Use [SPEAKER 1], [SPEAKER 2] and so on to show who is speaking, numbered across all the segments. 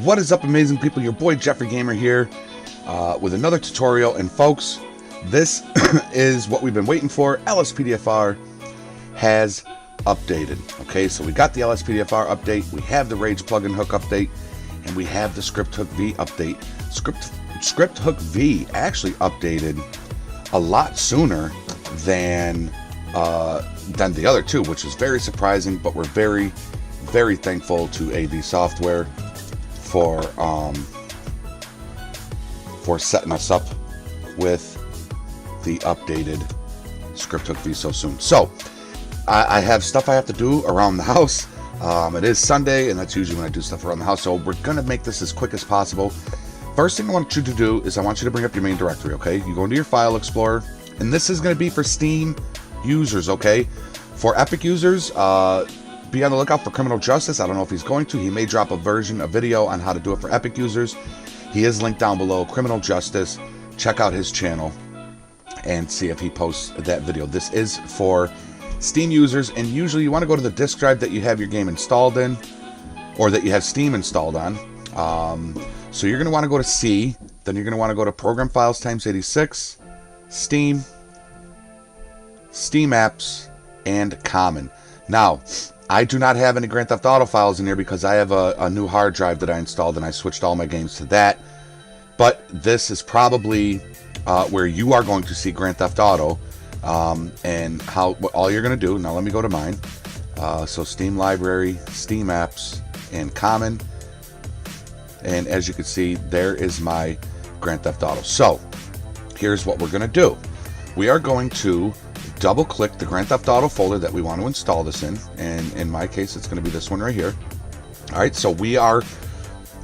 [SPEAKER 1] What is up, amazing people? Your boy Jeffrey Gamer here with another tutorial. And folks, this is what we've been waiting for. LSPDFR has updated. Okay, so we got the LSPDFR update, we have the RagePluginHook update, and we have the ScripthookV update. ScripthookV actually updated a lot sooner than the other two, which is very surprising, but we're very, very thankful to AV Software for setting us up with the updated ScripthookV so soon. So I have stuff I have to do around the house. It is Sunday, and that's usually when I do stuff around the house, so we're gonna make this as quick as possible. First thing I want you to do is I want you to bring up your main directory. Okay, you go into your file explorer, and this is going to be for Steam users. Okay, for Epic users, be on the lookout for Criminal Justice. I don't know if he's going to. He may drop a video on how to do it for Epic users. He is linked down below. Criminal Justice. Check out his channel and see if he posts that video. This is for Steam users, and usually you want to go to the disk drive that you have your game installed in, or that you have Steam installed on. So you're going to want to go to C, then you're going to want to go to Program Files times 86, Steam, Steam Apps, and Common. Now, I do not have any Grand Theft Auto files in here because I have a new hard drive that I installed, and I switched all my games to that. But this is probably where you are going to see Grand Theft Auto, and what all you're going to do. Now let me go to mine. So Steam Library, Steam Apps, and Common. And as you can see, there is my Grand Theft Auto. So here's what we're going to do. We are going to double click the Grand Theft Auto folder that we want to install this in. And in my case, it's going to be this one right here. All right, so we are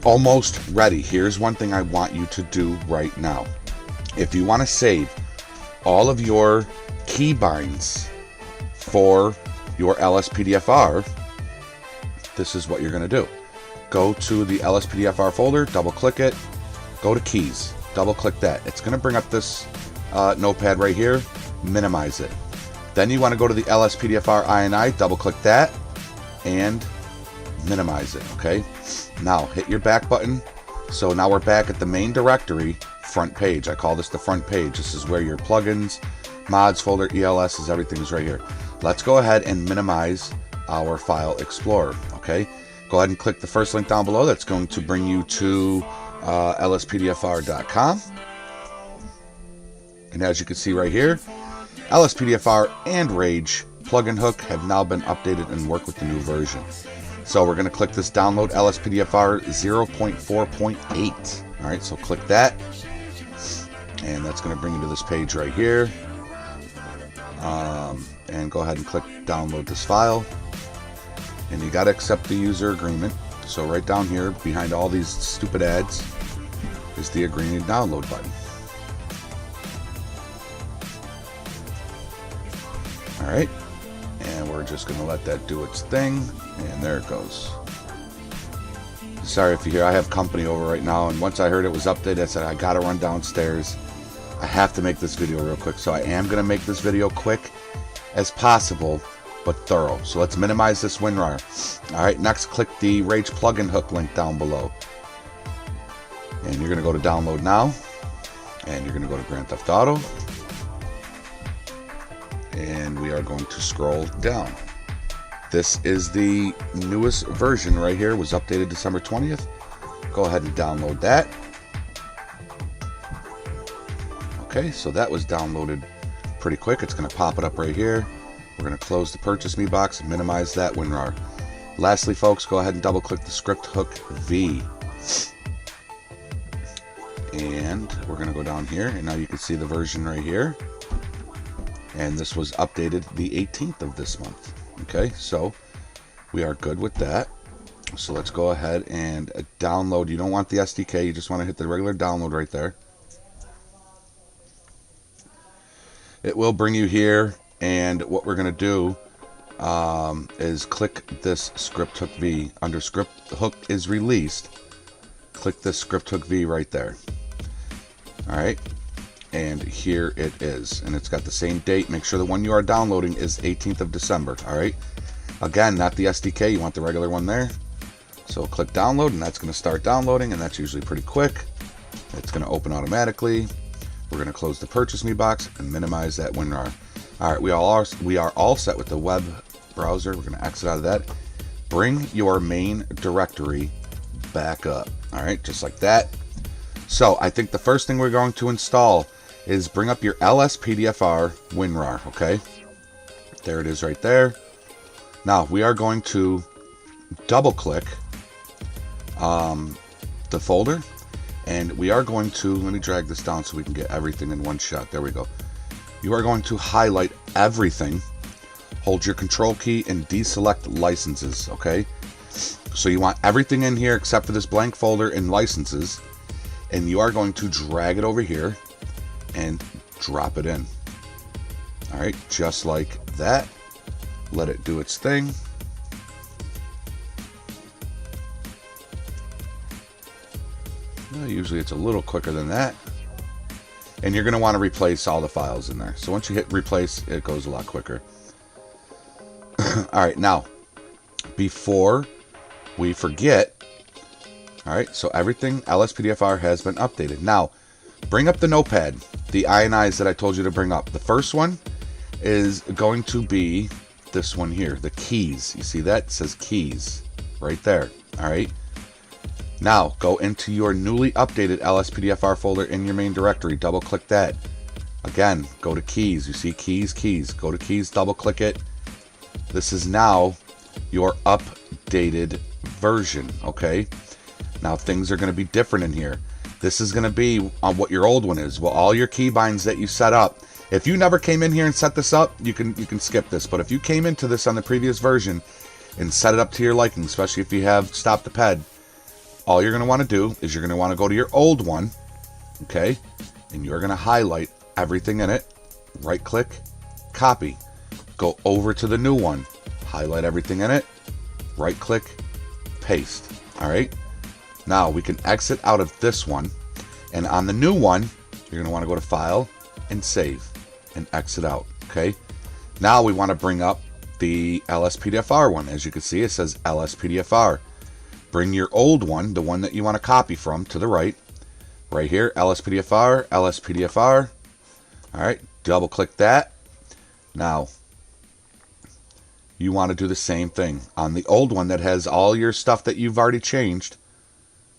[SPEAKER 1] almost ready. Here's one thing I want you to do right now. If you want to save all of your keybinds for your LSPDFR, this is what you're going to do. Go to the LSPDFR folder, double click it, go to keys, double click that. It's going to bring up this notepad right here, minimize it. Then you want to go to the LSPDFR INI, double click that, and minimize it, okay? Now hit your back button. So now we're back at the main directory, front page. I call this the front page. This is where your plugins, mods folder, ELSs, everything is right here. Let's go ahead and minimize our file explorer, okay? Go ahead and click the first link down below. That's going to bring you to lspdfr.com. And as you can see right here, LSPDFR and RagePluginHook have now been updated and work with the new version. So we're going to click this download LSPDFR 0.4.8. All right, so click that. And that's going to bring you to this page right here. And go ahead and click download this file. And you got to accept the user agreement. So right down here, behind all these stupid ads, is the agree and download button. All right, and we're just going to let that do its thing, and there it goes. Sorry if you hear, I have company over right now, and once I heard it was updated, I said I got to run downstairs. I have to make this video real quick, so I am going to make this video quick as possible, but thorough. So let's minimize this WinRAR. All right, next click the RagePluginHook link down below. And you're going to go to download now. And you're going to go to Grand Theft Auto. And we are going to scroll down. This is the newest version right here. It was updated December 20th. Go ahead and download that. Okay, so that was downloaded pretty quick. It's going to pop it up right here. We're going to close the Purchase Me box and minimize that WinRAR. Lastly, folks, go ahead and double click the ScripthookV. And we're going to go down here, and now you can see the version right here. And this was updated the 18th of this month. Okay, so we are good with that. So let's go ahead and download. You don't want the SDK, you just want to hit the regular download right there. It will bring you here. And what we're going to do is click this ScripthookV. Under ScriptHook is released, click this ScripthookV right there. All right. And here it is. And it's got the same date. Make sure the one you are downloading is 18th of December. All right. Again, not the SDK. You want the regular one there. So click download, and that's going to start downloading, and that's usually pretty quick. It's going to open automatically. We're going to close the purchase me box and minimize that WinRAR. All right, we are all set with the web browser. We're going to exit out of that. Bring your main directory back up. All right, just like that. So I think the first thing we're going to install is bring up your LSPDFR WinRAR. Okay, there it is right there. Now we are going to double click the folder, and we are going to, let me drag this down so we can get everything in one shot. There we go. You are going to highlight everything, hold your control key, and deselect licenses. Okay, so you want everything in here except for this blank folder in licenses, and you are going to drag it over here and drop it in. All right, just like that. Let it do its thing. Well, usually it's a little quicker than that. And you're going to want to replace all the files in there. So once you hit replace, it goes a lot quicker. All right, now, before we forget, all right, so everything LSPDFR has been updated. Now, bring up the notepad, the INIs that I told you to bring up. The first one is going to be this one here, the keys. You see that? It says keys right there. All right. Now, go into your newly updated LSPDFR folder in your main directory. Double click that. Again, go to keys. You see keys, keys. Go to keys, double click it. This is now your updated version, okay? Now, things are going to be different in here. This is going to be on what your old one is. Well, all your keybinds that you set up. If you never came in here and set this up, you can skip this. But if you came into this on the previous version and set it up to your liking, especially if you have Stop the Ped, all you're going to want to do is you're going to want to go to your old one, okay? And you're going to highlight everything in it, right click, copy. Go over to the new one, highlight everything in it, right click, paste. All right? Now we can exit out of this one, and on the new one, you're going to want to go to File and Save and exit out, okay? Now we want to bring up the LSPDFR one. As you can see, it says LSPDFR. Bring your old one, the one that you want to copy from, to the right. Right here, LSPDFR, LSPDFR. All right, double click that. Now, you want to do the same thing. On the old one that has all your stuff that you've already changed,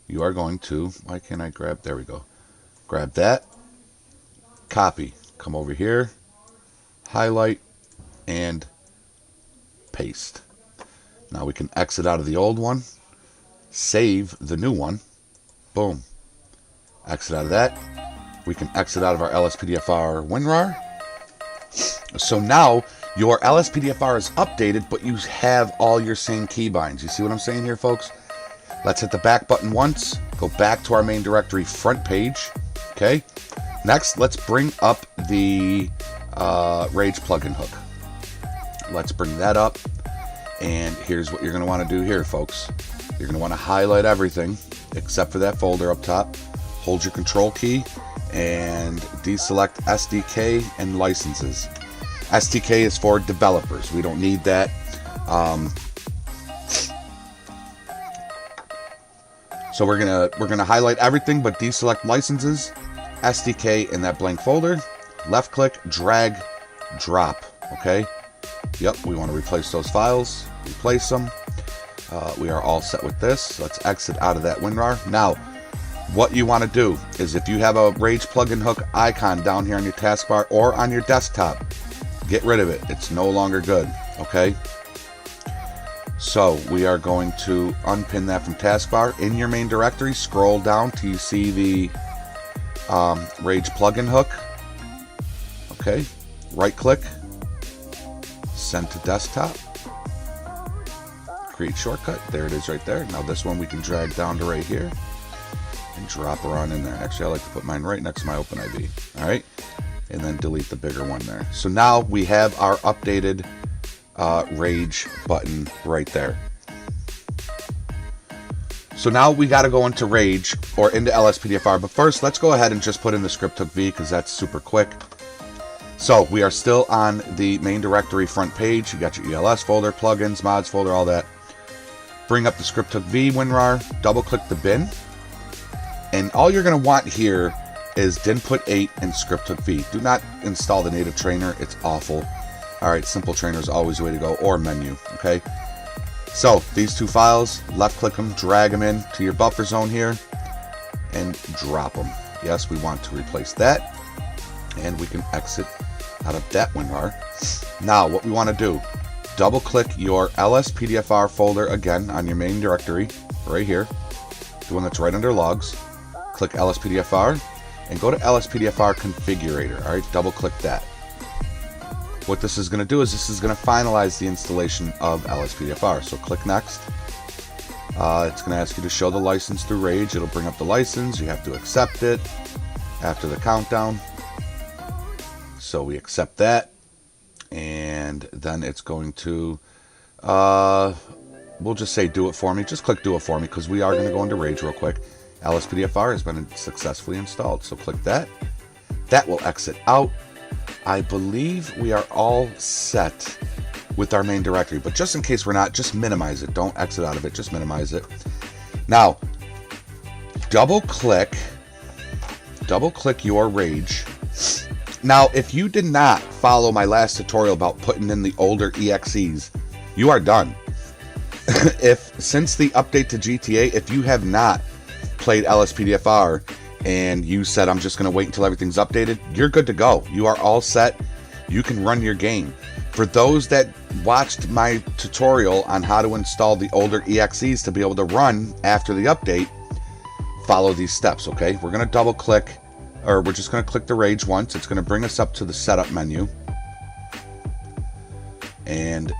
[SPEAKER 1] you are going to, why can't I grab, there we go. Grab that, copy, come over here, highlight, and paste. Now we can exit out of the old one, save the new one, boom. Exit out of that. We can exit out of our LSPDFR WinRAR. So now your LSPDFR is updated, but you have all your same keybinds. You see what I'm saying here, folks? Let's hit the back button once. Go back to our main directory front page. Okay. Next, let's bring up the RagePluginHook. Let's bring that up. And here's what you're going to want to do here, folks. You're going to want to highlight everything except for that folder up top. Hold your control key and deselect SDK and licenses. SDK is for developers. We don't need that. So we're gonna highlight everything but deselect licenses, SDK in that blank folder. Left click, drag, drop. Okay. Yep, we want to replace those files. Replace them. We are all set with this. Let's exit out of that WinRAR. Now, what you want to do is if you have a RagePluginHook icon down here on your taskbar or on your desktop, get rid of it. It's no longer good. Okay. So we are going to unpin that from taskbar. In your main directory, scroll down till you see the RagePluginHook. Okay. Right click. Send to desktop. Create shortcut. There it is right there. Now this one we can drag down to right here and drop her on in there. Actually, I like to put mine right next to my OpenIV. All right. And then delete the bigger one there. So now we have our updated Rage button right there. So now we got to go into Rage or into LSPDFR. But first, let's go ahead and just put in the ScripthookV because that's super quick. So we are still on the main directory front page. You got your ELS folder, plugins, mods folder, all that. bring up the ScripthookV WinRAR, double click the bin, and all you're going to want here is Dinput 8 and ScripthookV. Do not install the native trainer, it's awful. Alright, simple trainer is always the way to go, or menu, okay? So, these two files, left click them, drag them in to your buffer zone here, and drop them. Yes, we want to replace that, and we can exit out of that WinRAR. Now, what we want to do, double click your LSPDFR folder again on your main directory, right here, the one that's right under logs. Click LSPDFR, and go to LSPDFR configurator, alright, double click that. What this is going to do is this is going to finalize the installation of LSPDFR. So click next. It's going to ask you to show the license through Rage. It'll bring up the license. You have to accept it after the countdown. So we accept that. And then it's going to, we'll just say do it for me. Just click do it for me because we are going to go into Rage real quick. LSPDFR has been successfully installed. So click that. That will exit out. I believe we are all set with our main directory, but just in case we're not, just minimize it. Don't exit out of it, just minimize it. Now, double click your Rage. Now, if you did not follow my last tutorial about putting in the older EXEs, you are done. Since the update to GTA, if you have not played LSPDFR and you said, I'm just going to wait until everything's updated, you're good to go. You are all set. You can run your game. For those that watched my tutorial on how to install the older EXEs to be able to run after the update, follow these steps, okay? We're going to double click, or we're just going to click the Rage once. It's going to bring us up to the setup menu. And,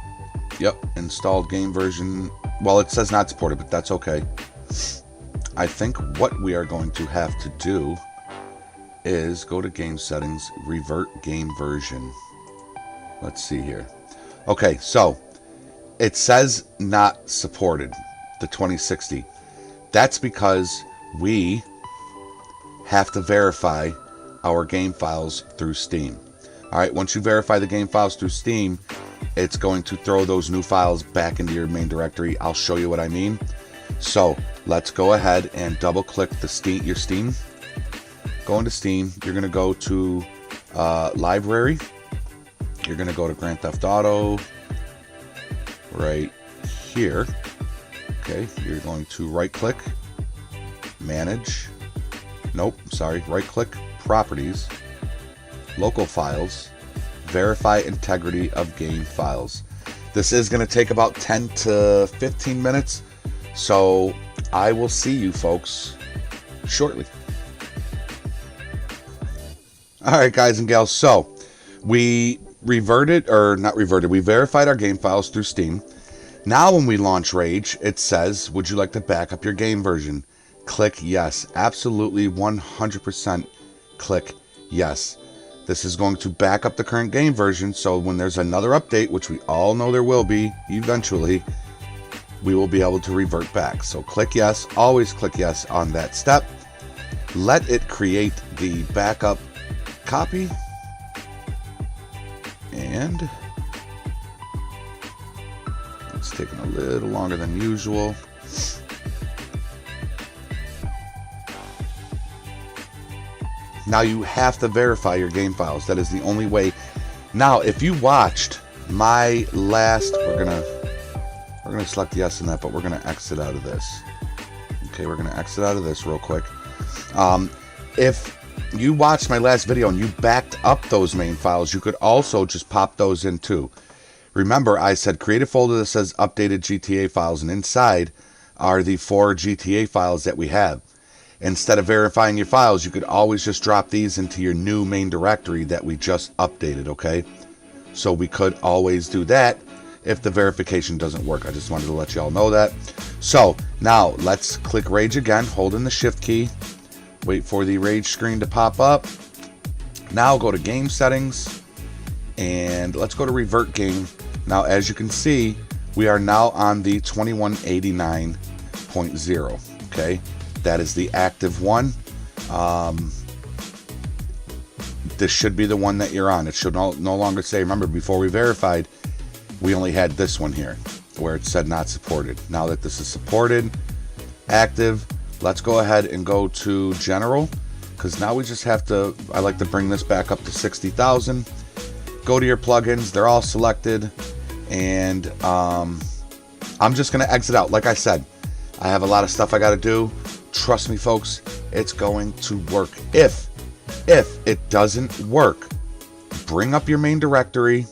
[SPEAKER 1] yep, installed game version. Well, it says not supported, but that's okay. I think what we are going to have to do is go to game settings, revert game version. Let's see here. Okay, so it says not supported, the 2060. That's because we have to verify our game files through Steam. Alright, once you verify the game files through Steam, it's going to throw those new files back into your main directory. I'll show you what I mean. So let's go ahead and double click the your Steam. Go into Steam. You're going to go to library. You're going to go to Grand Theft Auto right here. Okay, you're going to right click, manage. Nope, sorry, right click, properties, local files, verify integrity of game files. This is going to take about 10 to 15 minutes. So I will see you folks shortly. Alright guys and gals, so we we verified our game files through Steam. Now when we launch Rage, it says, would you like to back up your game version? Click yes. Absolutely 100% click yes. This is going to back up the current game version, so when there's another update, which we all know there will be eventually, we will be able to revert back. So click yes, always click yes on that step. Let it create the backup copy. And it's taking a little longer than usual. Now you have to verify your game files. That is the only way. Now, if you watched my last, we're gonna select yes in that, but we're gonna exit out of this. Okay, we're gonna exit out of this real quick. If you watched my last video and you backed up those main files, you could also just pop those in too. Remember, I said create a folder that says updated GTA files, and inside are the 4 GTA files that we have. Instead of verifying your files, you could always just drop these into your new main directory that we just updated, okay? So we could always do that if the verification doesn't work. I just wanted to let you all know that. So now let's click Rage again, holding the shift key. Wait for the Rage screen to pop up. Now go to game settings and let's go to revert game. Now as you can see, we are now on the 2189.0, okay? That is the active one. This should be the one that you're on. It should no longer say, remember before we verified, we only had this one here. where it said not supported. Now that this is supported, active, let's go ahead and go to general, because now we just have to, I like to bring this back up to 60,000. Go to your plugins, they're all selected, and I'm just going to exit out. Like I said, I have a lot of stuff I got to do. Trust me, folks, it's going to work. If it doesn't work, bring up your main directory,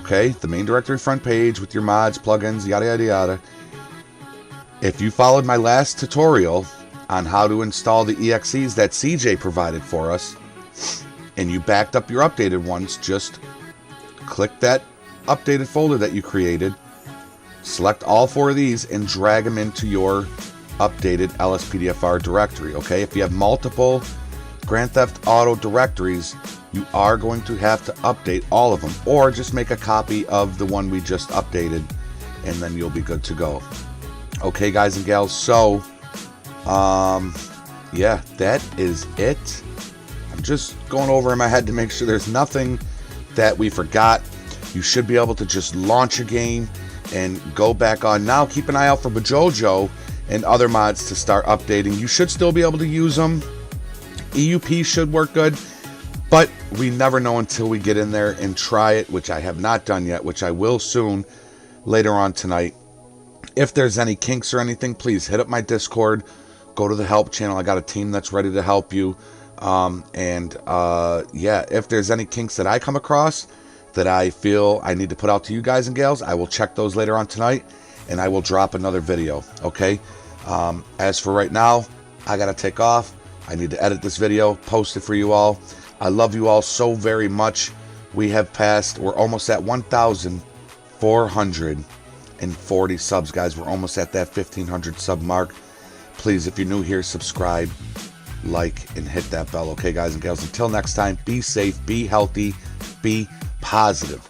[SPEAKER 1] okay, the main directory front page with your mods, plugins, yada, yada, yada. If you followed my last tutorial on how to install the EXEs that CJ provided for us, and you backed up your updated ones, just click that updated folder that you created, select all 4 of these, and drag them into your updated LSPDFR directory, okay? If you have multiple Grand Theft Auto directories, you are going to have to update all of them, or just make a copy of the one we just updated, and then you'll be good to go. Okay, guys and gals, so yeah, that is it. I'm just going over in my head to make sure there's nothing that we forgot. You should be able to just launch a game and go back on. Now keep an eye out for Bajojo and other mods to start updating. You should still be able to use them. EUP should work good, but we never know until we get in there and try it, which I have not done yet, which I will soon later on tonight. If there's any kinks or anything, please hit up my Discord. Go to the help channel. I got a team that's ready to help you. Yeah, if there's any kinks that I come across that I feel I need to put out to you guys and gals, I will check those later on tonight, and I will drop another video, okay? As for right now, I gotta take off. I need to edit this video, post it for you all. I love you all so very much. We're almost at 1,440 subs, guys. We're almost at that 1,500 sub mark. Please, if you're new here, subscribe, like, and hit that bell, okay, guys and gals? Until next time, be safe, be healthy, be positive.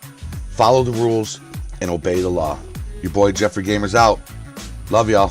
[SPEAKER 1] Follow the rules and obey the law. Your boy Jeffrey Gamer's out. Love y'all.